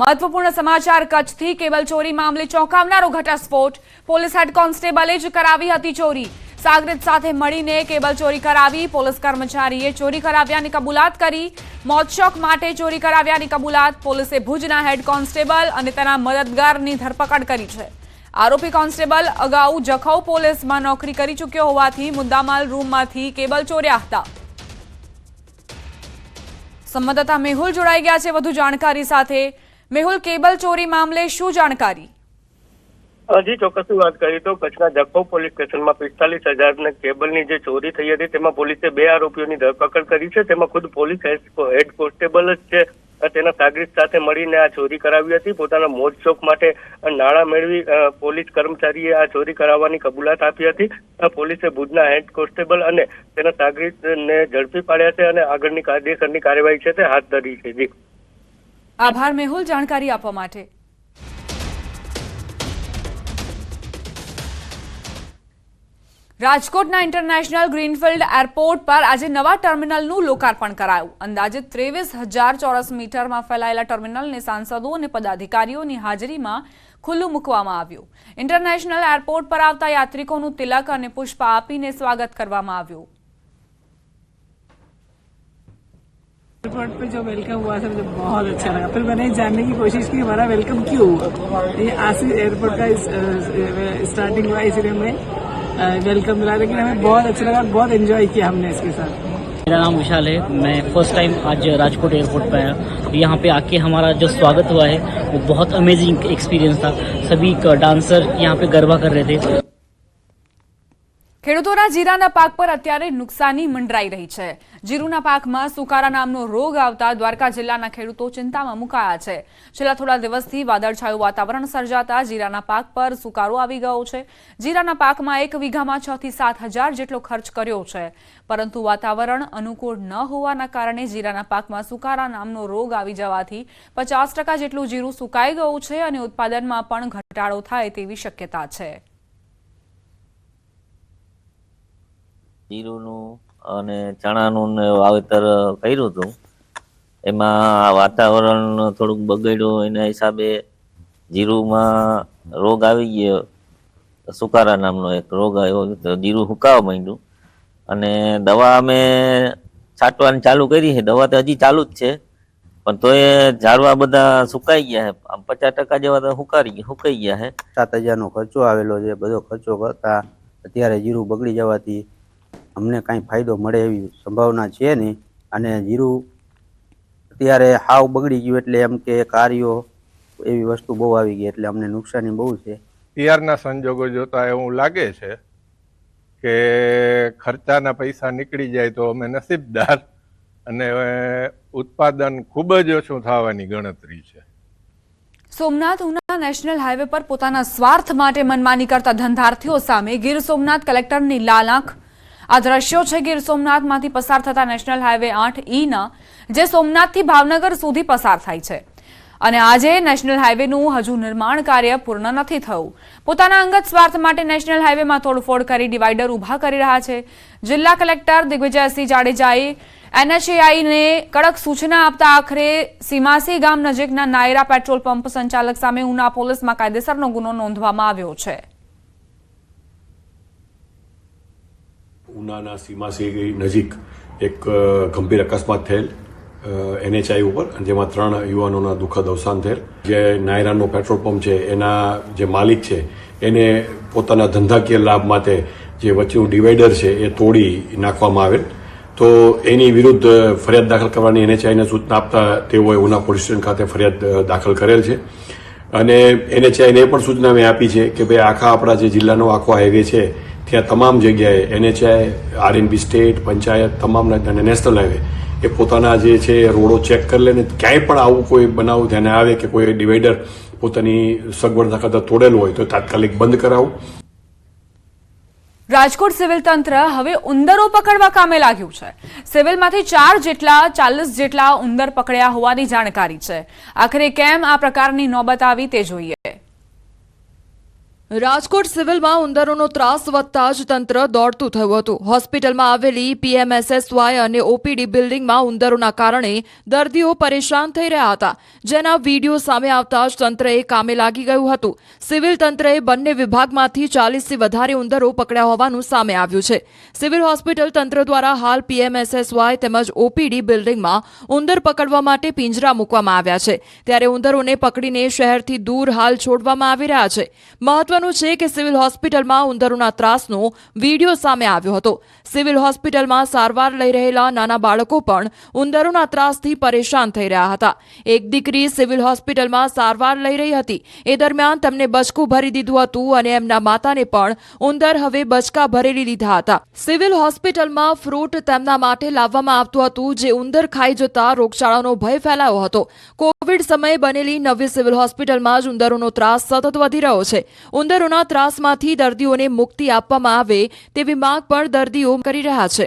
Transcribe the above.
મહત્વપૂર્ણ સમાચાર કચ્છથી કેબલ ચોરી મામલે ચોંકાવનારો ઘટસ્ફોટ પોલીસ હેડ કોન્સ્ટેબલે જ કરાવી હતી ચોરી સાગરીત સાથે મળીને કેબલ ચોરી કરાવી પોલીસ કર્મચારીએ ચોરી કરાવ્યાની કબૂલાત કરી મોતશોક માટે ચોરી કરાવ્યાની કબૂલાત પોલીસે ભુજના હેડ કોન્સ્ટેબલ અને તેના મદદગારની ધરપકડ કરી છે આરોપી કોન્સ્ટેબલ અગાઉ જખૌ પોલીસમાં નોકરી કરી ચૂક્યો હોવાથી મુદ્દામાલ રૂમમાંથી કેબલ ચોર્યા હતા સંવાદદાતા મેહુલ જોડાઈ ગયા છે વધુ જાણકારી સાથે મેહુલ કેબલ ચોરી મામલે શું જાણકારી જી ચોક્કસની વાત કરીએ તો કચ્છના જખૌ પોલીસ સ્ટેશનમાં 45,000 કેબલની જે ચોરી થઈ હતી તેમાં પોલીસે 2 આરોપીઓની ધરપકડ કરી છે તેમાં ખુદ પોલીસ હેડ કોન્સ્ટેબલ જ છે તેના સાગરીત સાથે મળીને આ ચોરી કરાવી હતી પોતાના મોજશોખ માટે નાણાં મેળવી પોલીસ કર્મચારીએ આ ચોરી કરાવવાની કબૂલાત આપી હતી પોલીસે ભુજના હેડ કોન્સ્ટેબલ અને તેના સાગરીતને ઝડપી પાડ્યા છે અને આગળની કાયદેસરની કાર્યવાહી છે તે હાથ ધરી છે જી આભાર મેહુલ જાણકારી આપવા માટે રાજકોટના ઇન્ટરનેશનલ ગ્રીનફિલ્ડ એરપોર્ટ પર આજે નવા ટર્મિનલનું લોકાર્પણ કરાયું અંદાજે 23,000 ચોરસ મીટરમાં ફેલાયેલા ટર્મિનલને સાંસદો અને પદાધિકારીઓની હાજરીમાં ખુલ્લું મૂકવામાં આવ્યું ઇન્ટરનેશનલ એરપોર્ટ પર આવતા યાત્રિકોનું તિલક અને પુષ્પ આપીને સ્વાગત કરવામાં આવ્યું एयरपोर्ट पे जो वेलकम हुआ था मुझे बहुत अच्छा लगा फिर मैंने जानने की कोशिश की हमारा वेलकम क्यों हुआ ये आज से एयरपोर्ट का स्टार्टिंग हुआ इसलिए हमें वेलकम मिला लेकिन हमें बहुत अच्छा लगा बहुत एंजॉय किया हमने इसके साथ मेरा नाम विशाल है मैं फर्स्ट टाइम आज राजकोट एयरपोर्ट पे आया यहाँ पे आके हमारा जो स्वागत हुआ है वो बहुत अमेजिंग एक्सपीरियंस था सभी डांसर यहाँ पे गरबा कर रहे थे ખેડૂતોના જીરાના પાક પર અત્યારે નુકસાની મંડરાઈ રહી છે જીરુના પાકમાં સુકારા નામનો રોગ આવતા દ્વારકા જિલ્લાના ખેડૂતો ચિંતામાં મુકાયા છે છેલ્લા થોડા દિવસથી વાદળછાયું વાતાવરણ સર્જાતા જીરાના પાક પર સુકારો આવી ગયો છે જીરાના પાકમાં 1 વીઘામાં 6 થી 7,000 જેટલો ખર્ચ કર્યો છે પરંતુ વાતાવરણ અનુકૂળ ન હોવાના કારણે જીરાના પાકમાં સુકારા નામનો રોગ આવી જવાથી 50% જેટલું જીરું સુકાઈ ગયું છે અને ઉત્પાદનમાં પણ ઘટાડો થાય તેવી શક્યતા છે જીરુનું અને ચણાનું વાવેતર કર્યું હતું એમાં વાતાવરણ થોડુંક બગડ્યું એના હિસાબે જીરુમાં રોગ આવી ગયો સુકારા નામનો એક રોગ આવ્યો તો જીરું સુકાવા માંડ્યું અને દવા અમે છાંટવાની ચાલુ કરી છે દવા તો હજી ચાલુ જ છે પણ તો એ ઝાડવા બધા સુકાઈ ગયા છે 50% જેવા તો સુકાઈ ગયા છે 7,000નો ખર્ચો આવેલો છે બધો ખર્ચો કરતા અત્યારે જીરું બગડી જવાથી અમને કાંઈ ફાયદો મળે એવી સંભાવના છે નહીં અને જીરું અત્યારે હાવ બગડી ગયું એટલે એમ કે કાર્યો એવી વસ્તુ બહુ આવી ગઈ એટલે અમને નુકસાની બહુ છે અત્યારના સંજોગો જોતા એવું લાગે છે કે ખર્ચાના પૈસા નીકળી જાય તો અમે નસીબદાર અને ઉત્પાદન ખૂબ જ ઓછું થવાની ગણતરી છે સોમનાથ ઉના નેશનલ હાઈવે પર પોતાના સ્વાર્થ માટે મનમાની કરતા ધંધાર્થીઓ સામે ગીર સોમનાથ કલેક્ટરની લાલ આંખ આ દ્રશ્યો છે ગીર સોમનાથમાંથી પસાર થતા નેશનલ હાઈવે 8E જે સોમનાથથી ભાવનગર સુધી પસાર થાય છે અને આજે નેશનલ હાઈવેનું હજુ નિર્માણ કાર્ય પૂર્ણ નથી થયું પોતાના અંગત સ્વાર્થ માટે નેશનલ હાઈવેમાં તોડફોડ કરી ડિવાઈડર ઊભા કરી રહ્યા છે જિલ્લા કલેક્ટર દિગ્વિજયસિંહ જાડેજાએ NHAIને કડક સૂચના આપતા આખરે સીમાસી ગામ નજીકના નાયરા પેટ્રોલ પંપ સંચાલક સામે ઉના પોલીસમાં કાયદેસરનો ગુનો નોંધવામાં આવ્યો છે ઉનાના સીમાસી નજીક એક ગંભીર અકસ્માત થયેલ NHI ઉપર જેમાં 3 યુવાનોના દુઃખદ અવસાન થયેલ જે નાયરાનો પેટ્રોલ પંપ છે એના જે માલિક છે એને પોતાના ધંધાકીય લાભ માટે જે વચ્ચેનું ડિવાઈડર છે એ તોડી નાખવામાં આવેલ તો એની વિરુદ્ધ ફરિયાદ દાખલ કરવાની NHIને સૂચના આપતા તેઓએ ઉના પોલીસ સ્ટેશન ખાતે ફરિયાદ દાખલ કરેલ છે અને NHIને એ પણ સૂચના મેં આપી છે કે ભાઈ આખા આપણા જે જિલ્લાનો આખો હાઈવે છે ત્યાં તમામ જગ્યાએ NHI RNB સ્ટેટ પંચાયત તમામના અને નેશનલ હાઈવે એ પોતાના જે છે રોડો ચેક કરી લે ને ક્યાંય પણ આવું કોઈ બનાવ ધ્યાને આવે કે કોઈ ડિવાઈડર પોતાની સગવડતા ખાતર તોડેલું હોય તો તાત્કાલિક બંધ કરાવવું રાજકોટ સિવિલ તંત્ર હવે ઉંદરો પકડવા કામે લાગ્યું છે સિવિલમાંથી 40 જેટલા ઉંદર પકડ્યા હોવાની જાણકારી છે આખરે કેમ આ પ્રકારની નોબત આવી તે જોઈએ રાજકોટ સિવિલમાં ઉંદરોનો ત્રાસ વધતા જ તંત્ર દોડતું થયું હતું. હોસ્પિટલમાં આવેલી PMSSY અને OPD બિલ્ડિંગમાં ઉંદરોના કારણે દર્દીઓ પરેશાન થઈ રહ્યા હતા, જેના વિડીયો સામે આવતા જ તંત્રએ કામે લાગી ગયું હતું. સિવિલ તંત્રએ બંને વિભાગમાંથી 40થી વધારે ઉંદરો પકડ્યા હોવાનું સામે આવ્યું છે. સિવિલ હોસ્પિટલ તંત્ર દ્વારા હાલ PMSSY તેમજ OPD બિલ્ડિંગમાં ઉંદર પકડવા માટે પિંજરા મૂકવામાં આવ્યા છે, ત્યારે ઉંદરોને પકડીને શહેરથી દૂર હાલ છોડવામાં આવી રહ્યા છે. મહત્વનું છે કે સિવિલ હોસ્પિટલમાં ઉંદરોના ત્રાસનો વિડીયો સામે આવ્યો હતો. સિવિલ હોસ્પિટલમાં સારવાર લઈ રહેલા નાના બાળકો પણ ઉંદરોના ત્રાસથી પરેશાન થઈ રહ્યા હતા. એક દીકરી સિવિલ હોસ્પિટલમાં સારવાર લઈ રહી હતી. એ દરમિયાન તેમને બચકું ભરી દીધું હતું અને એમના માતાને પણ ઉંદર હવે બચકા ભરેલી લીધા હતા. સિવિલ હોસ્પિટલમાં ફ્રૂટ તેમના માટે લાવવામાં આવતું હતું, જે ઉંદર ખાઈ જતા રોગચાળાનો ભય ફેલાયો હતો. કોવિડ સમયે બનેલી નવી સિવિલ હોસ્પિટલમાં જ ઉંદરોનો ત્રાસ સતત વધી રહ્યો છે. ઉંદરોના ત્રાસમાંથી દર્દીઓને મુક્તિ આપવામાં આવે તેવી માંગ પણ દર્દીઓ કરી રહ્યા છે.